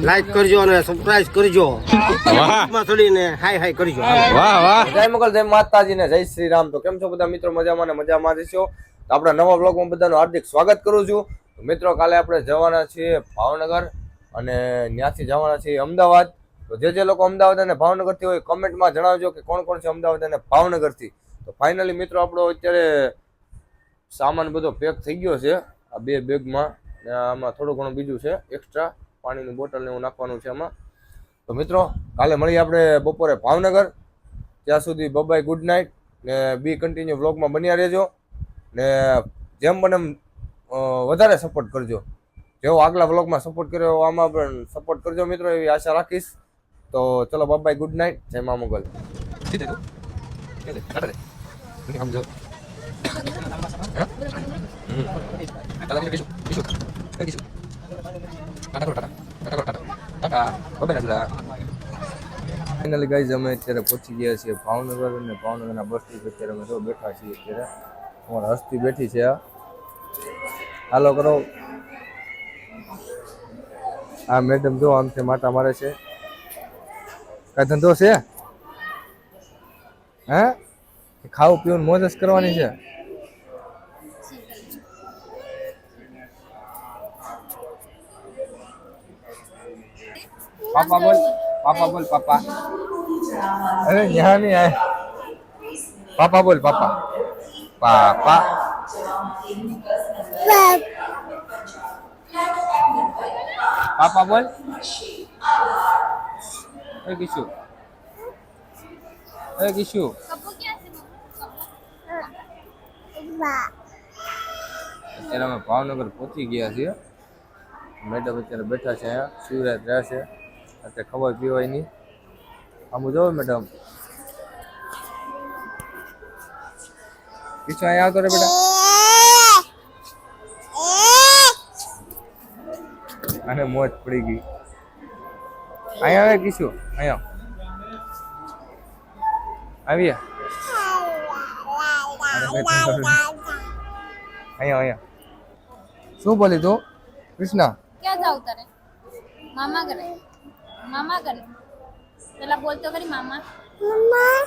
Like કરજો અને subscribe કરજો. માં થોડીને હાય હાય કરજો. વાહ વાહ. જય મંગલ, જય માતાજી ને જય શ્રી રામ. તો કેમ છો બધા મિત્રો? મજામાં ને મજામાં જશો. તો આપણા નવા બ્લોગમાં બધાનું હાર્દિક સ્વાગત કરું છું. મિત્રો, કાલે આપણે જવાના છીએ ભાવનગર અને ત્યાંથી જવાના છીએ અમદાવાદ. તો જે લોકો અમદાવાદ અને ભાવનગરથી હોય કમેન્ટમાં જણાવજો કે કોણ કોણ છે અમદાવાદ અને ભાવનગરથી. તો ફાઇનલી મિત્રો આપણો અત્યારે સામાન બધો પેક થઈ ગયો છે આ બે બેગમાં. આમાં થોડું ઘણું બીજું છે એક્સ્ટ્રા, પાણીની બોટલ ને એવું નાખવાનું છે આમાં. તો મિત્રો, કાલે મળીએ આપણે બપોરે ભાવનગર. ત્યાં સુધી બાય ગુડ નાઇટ ને બી કન્ટિન્યુ વ્લોગમાં બન્યા રહેજો ને જેમ બને વધારે સપોર્ટ કરજો. જેવો આગલા વ્લોગમાં સપોર્ટ કર્યો આમાં પણ સપોર્ટ કરજો મિત્રો, એવી આશા રાખીશ. તો ચલો બાય ગુડ નાઇટ, જય મા મોગલ. ફાઇનલી ગાઈઝ અમે અત્યારે પહોંચી ગયા છીએ ભાવનગર અને ભાવનગરના બસ સ્ટેન્ડ અત્યારે અમે જો બેઠા છીએ. અત્યારે અમારા હસ્તી બેઠી છે. હાલો કરો. આ મેડમ જો આમથી માટા મારે છે. કઈ ધંધો છે? હે, ખાવું પીવું મોજ જ કરવાની છે. પાપા બોલ, પાપા બોલ, પાપા. અરે यहाँ नहीं आए. पापा बोल, पापा. पापा. पापा बोल. अरे किशु. अरे किशु. અત્યારે અમે ભાવનગર પહોંચી ગયા છીએ. મેડમ અત્યારે બેઠા છે અહીંયા, શિવરાજ રહ્યા છે. અત્યારે ખબર પીવાય નહીં. આમ જોવો મેડમ. કિશુ અહીંયા આવતો રે બેટા. અને મોજ પડી ગઈ. અહીંયા આવે કિશુ, અહીંયા આવી. અહીંયા શું બોલી તું કૃષ્ણા? ક્યાં જાવ તારે? મામા કરે, મામા કરે. પેલા બોલતો કરી મામા. મામા.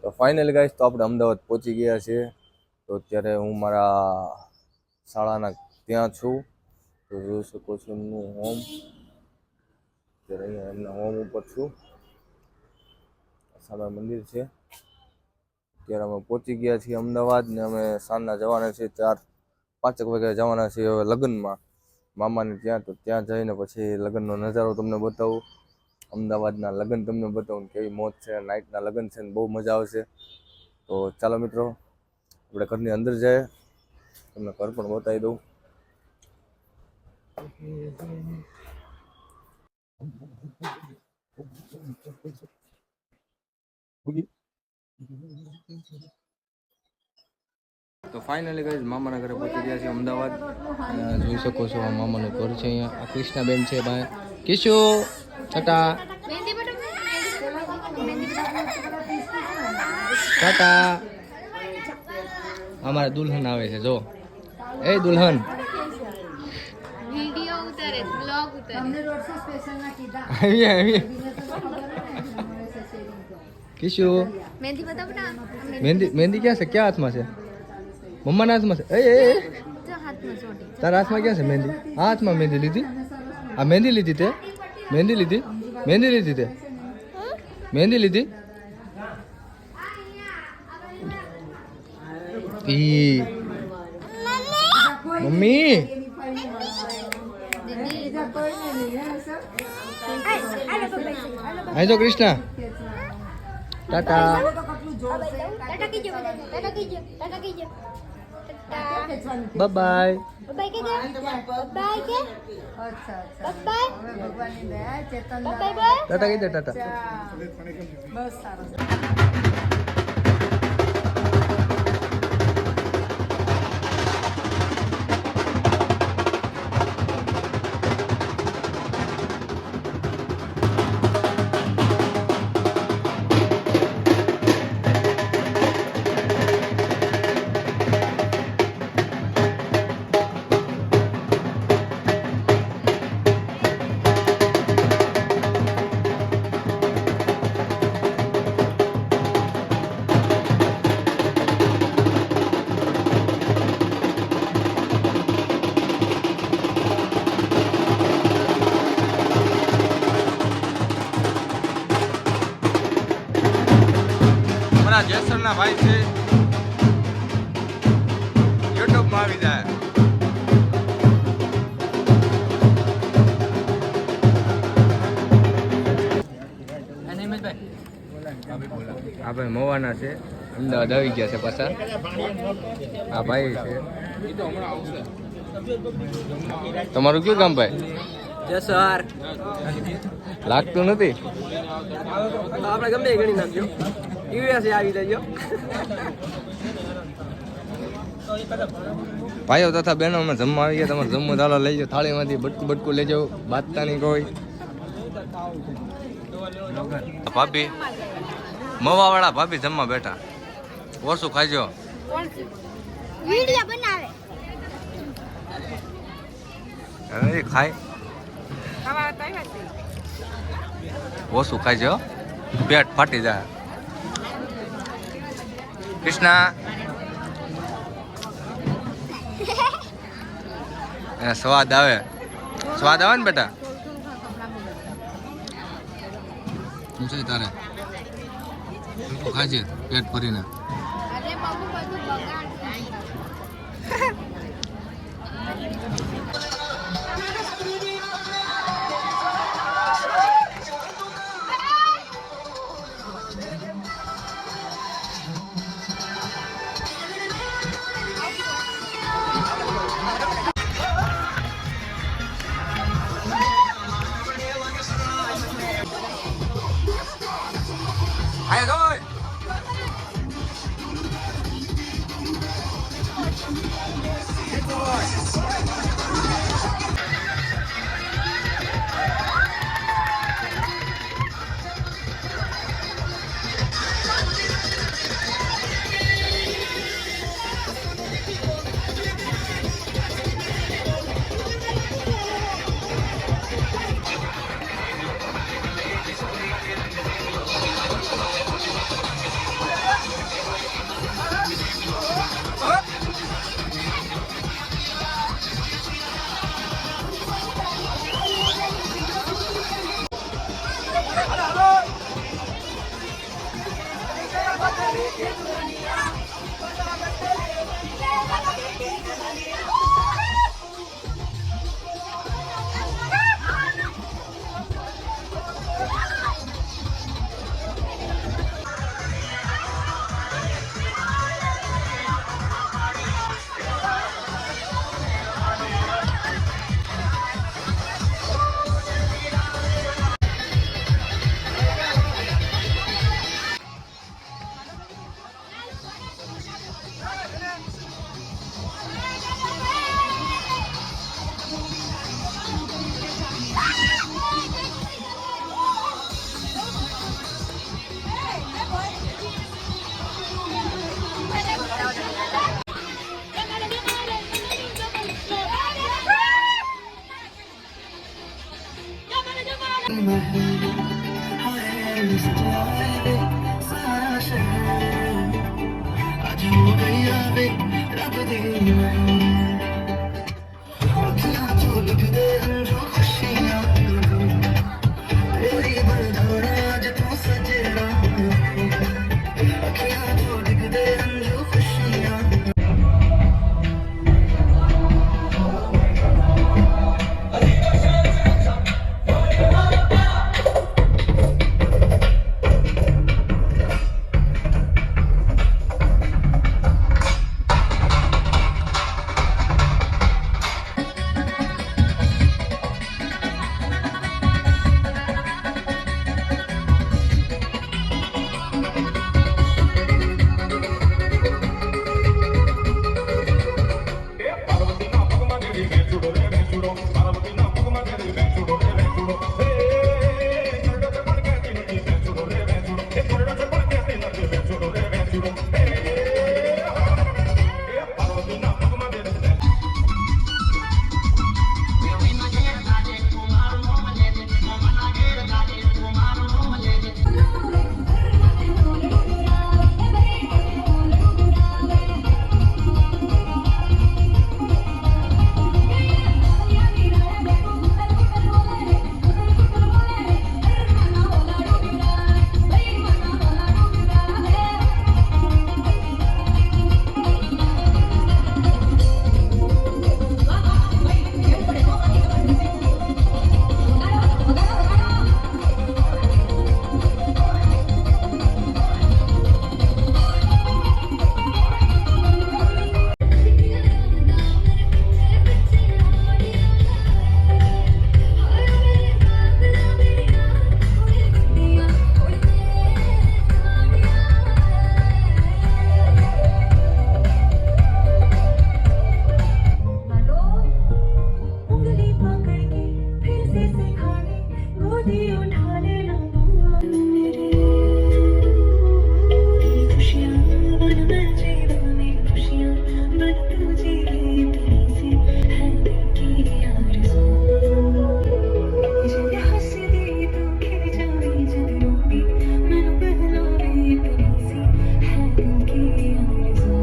તો ફાઇનલી ગાઈસ, તો આપણે અમદાવાદ પહોંચી ગયા છીએ. તો અત્યારે હું મારા શાળાના ત્યાં છું. તો જોઈ શકો છો એમનું હોમ. અત્યારે અહીંયા એમના હોમ ઉપર છું. સામે મંદિર છે. અત્યારે અમે પહોંચી ગયા છીએ અમદાવાદ ને અમે સાંજના જવાના છીએ 4-5 વાગે જવાના છીએ હવે લગ્નમાં મામાને ત્યાં. તો ત્યાં જઈને પછી લગ્નનો નજારો તમને બતાવું, અમદાવાદના લગ્ન તમને બતાવું કેવી મોજ છે. નાઇટના લગ્ન છે ને બહુ મજા આવશે. તો ચાલો મિત્રો, આપણે ઘરની અંદર જઈએ, તમને ઘર પણ બતાવી દઉં. તો ફાઇનલી ગાઈઝ મામાના ઘરે પહોંચી ગયા છે અમદાવાદ. જોઈ શકો છો આ મામાનું ઘર છે. અહીંયા આ કૃષ્ણાબેન છે ભાઈ. કિશુ ટાટા ટાટા. અમારા દુલ્હન આવે છે જો. એ દુલ્હન વિડિયો ઉતારે, બ્લોગ ઉતારે. આવી. કિશુ મહેંદી બતાવ બેટા. મહેંદી ક્યાં છે? ક્યાં હાથમાં છે? મમ્માના હાથમાં છે. એ જો હાથમાં ચોટી. તારા હાથમાં ક્યાં છે મહેંદી? આ હાથમાં મહેંદી લીધી? આ મહેંદી લીધી તે? મહેંદી લીધી? મહેંદી લીધી તે? મહેંદી લીધી? મમ્મી અહીં જો કૃષ્ણા. ટાટા. ટાટા કીજો, ટાટા કીજો, ટાટા કીજો. Bye bye. બાય કે દે. બાય કે. બાય. Bye bye. ટાટા કહી દે. ટાટા. બસ સારું. અમારા જેસરના ભાઈ છે, યુટ્યુબમાં આવી જાય. આ ભાઈ મવાના છે, અમદાવાદ આવી ગયા છે પાછા. આ ભાઈ છે. તમારું કયું કામ ભાઈ? જસર લાગતું નથી. આપણે ગમે ગણી નાખજો. યુએસએ આવી જજો. ભાઈઓ તથા બહેનો અમે જમવા આવી ગયા. તમારે જમવું ચાલો લઈ જાઓ, થાળીમાંથી બટકું બટકું લઈ જાઓ, બાતતા નહીં કોઈ. ભાભી મવાવાળા ભાભી જમવા બેઠા. ઓછું ખાઈજો. વિડિયો બનાવે હવે ખાય ઓછું ખાઈજો, પેટ ફાટી જાય. કૃષ્ણા સ્વાદ આવે, સ્વાદ આવે ને બેટા. શું છે તારે? ખાજે પેટ ભરીને. અરે બાબુ બધું બગાડ कैसे सिखाने गोदी उठा लेना मेरे खुशियाँ बन मैं जीवन में खुशियाँ बन तू जी तेरी सी है दिल की आरज़ू जब हंस दी तू खिल जाए जब रोगी मैनू बहलावे तेरी सी है दिल की आरज़ू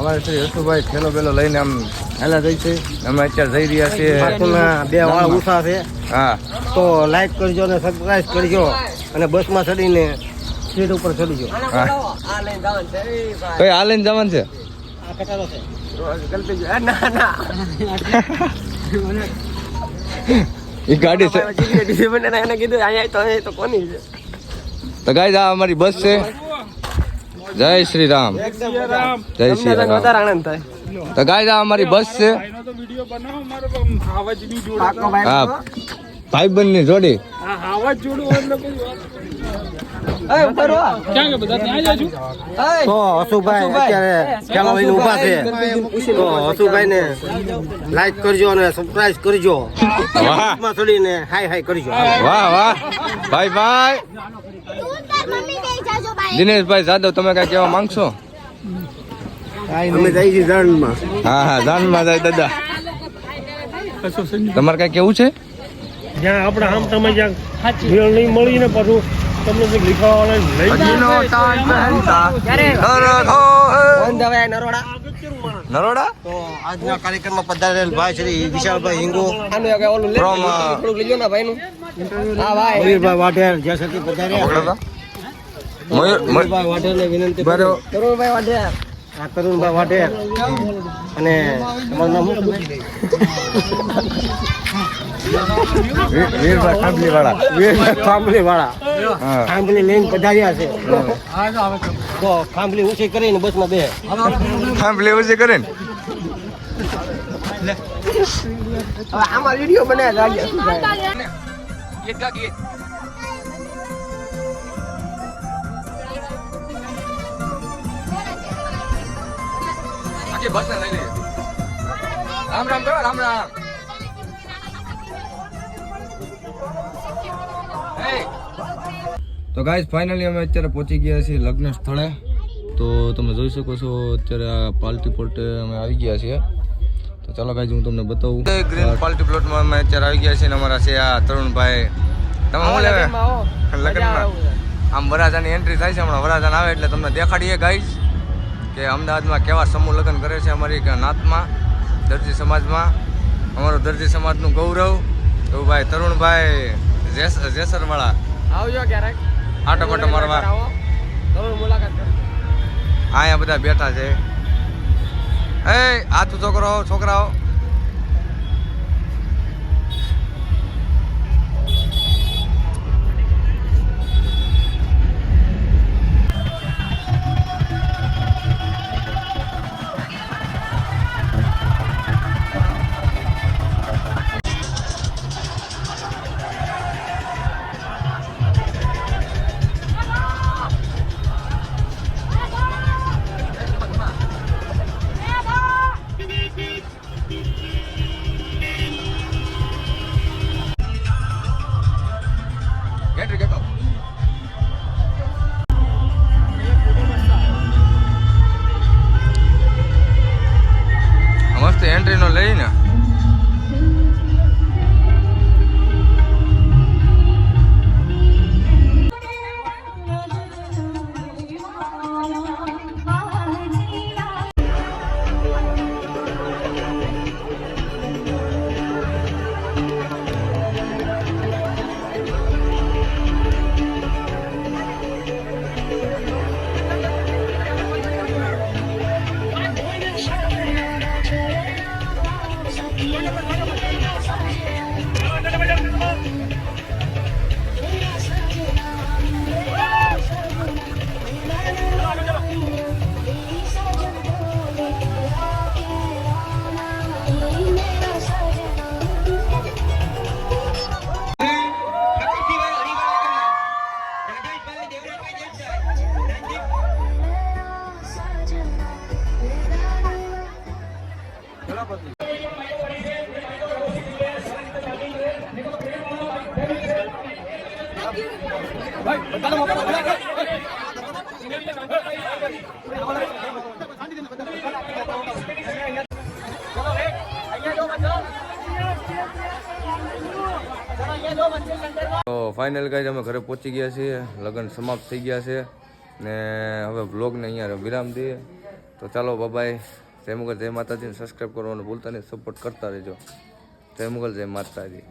અમારે શ્રી હસુભાઈ થેલો બેલો લઈને આમ હેલા જાય છે. અમે અત્યારે જઈ રહ્યા છીએ પાછળના બે વાળ ઊંચા છે હા તો લાઈક કરજો અને સબસ્ક્રાઇબ કરજો અને બસમાં ચડીને સીટ ઉપર ચડીજો. હા કઈ આ લઈને જવાનું છે? આ કટારો છે. એ ગાડી છે તો ગાઈસ આ અમારી બસ છે. જય શ્રી રામ. જય શ્રી રામ. તો ગાઈસ આ અમારી બસ છે. હા ભાઈબંધ ની જોડી. તો હસુભાઈ અત્યારે થેલો લઈને ઊભા છે તો હસુભાઈ ને લાઈક કરજો અને સબસ્ક્રાઇબ કરજો. વાહ બસમાં ચડીને હાય હાય કરજો. વાહ વાહ ભાઈ ભાઈ દિનેશભાઈ જાદવ તમે કઈ કહેવા માંગશો? અમે જઈ છીએ રણમાં. હા હા જાનમાં જાય દાદા. તમારે કઈ કેવું છે? જ્યાં આપણે આમ તમે જ્યાં મેળ નહીં મળી ને પાછું તમને કંઈક નરોડા તો આજના કાર્યક્રમમાં પધારેલ ભાઈ શ્રી વિશાલભાઈ હિંગુ ફ્રોમ મયુરભાઈ વાઢેર જ્યાં સુધી પધાર્યા મયુરભાઈ વાઢેરને વિનંતી કરું. આ તરુણભાઈ વાઢેર અને તમારું નામ શું? વીરભાઈ ખાંભલી વાળા. વીરભાઈ ખાંભલી વાળા હા ખાંભલી લઈને પધાર્યા છે તો ખાંભલી ઊંચી કરીને બસમાં બે ખાંભલી ઓછી કરે ને રામ રામ કરો રામ રામ. તો ગાઈઝ ફાઇનલી અમે અત્યારે પહોંચી ગયા છીએ લગ્ન સ્થળે. તો તમે જોઈ શકો છો અત્યારે આ પાર્ટી પ્લોટ અમે આવી ગયા છીએ. તો ચાલો ગાઈઝ હું તમને બતાવું. ગ્રીન પાર્ટી પ્લોટમાં અમે અત્યારે આવી ગયા છીએ ને અમારા છે આ તરુણભાઈ. તમે શું લેવા લગ્નમાં આમ વરાજાની એન્ટ્રી થાય છે હમણાં. વરાજાન આવે એટલે તમને દેખાડીએ ગાઈઝ કે અમદાવાદમાં કેવા સમૂહ લગ્ન કરે છે અમારી નાતમાં દરજી સમાજમાં. અમારું દરજી સમાજનું ગૌરવ તો ભાઈ તરુણભાઈ જેસરવાળા આવજો ક્યારેક આટો પાટો મારવા મુલાકાત કરો. અહીંયા બધા બેઠા છે. એ આ તું છોકરાઓ લઈને તો ફાઇનલ ગાઈઝ અમે ઘરે પહોંચી ગયા છીએ. લગ્ન સમાપ્ત થઈ ગયા છે ને હવે વ્લોગને અહીંયા વિરામ દઈએ. તો ચાલો બાબાઈ. જય મુગલ જય માતાજીને સબસ્ક્રાઈબ કરવાનું ભૂલતા નહીં, સપોર્ટ કરતા રહેજો. જય મુગલ જય માતાજી.